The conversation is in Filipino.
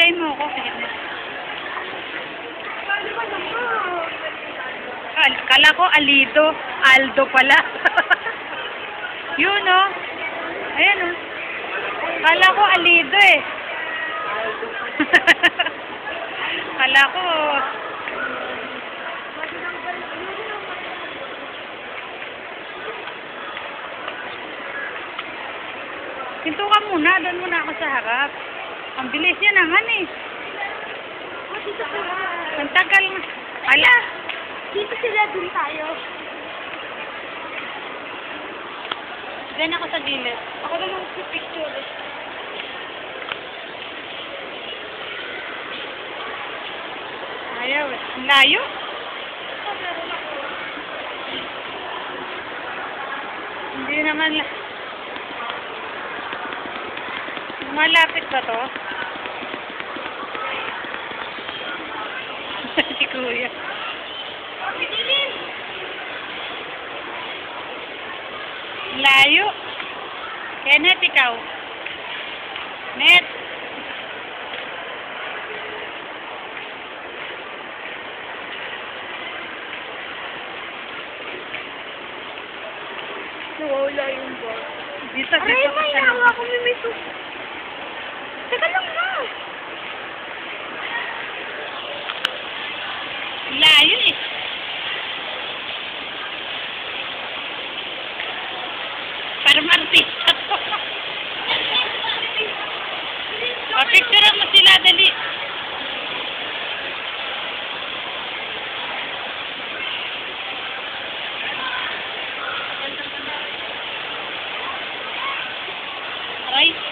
Hintayin mo ako. Kenneth. Kala ko Alido. Aldo pala. Yun oh. Ayan oh. Kala ko Alido eh. Kala ko. Pinto ka muna. Doon muna ako sa harap. Ang bilis yan naman eh. Ang tagal nga. Ala. Dito sila, dun tayo. Diyan ako sa gilid. Ako na lang si picture. Ayaw eh. Ang layo. Hindi naman malapit ba to? Si Kuya. Layo. Kenneth, ikaw. Net. Nawala yung ball. Dito, Aray, dito. may nawa ako mimiso. Teka lang na. Layo eh. Parang artista to. Picture mo sila, dali. Aray.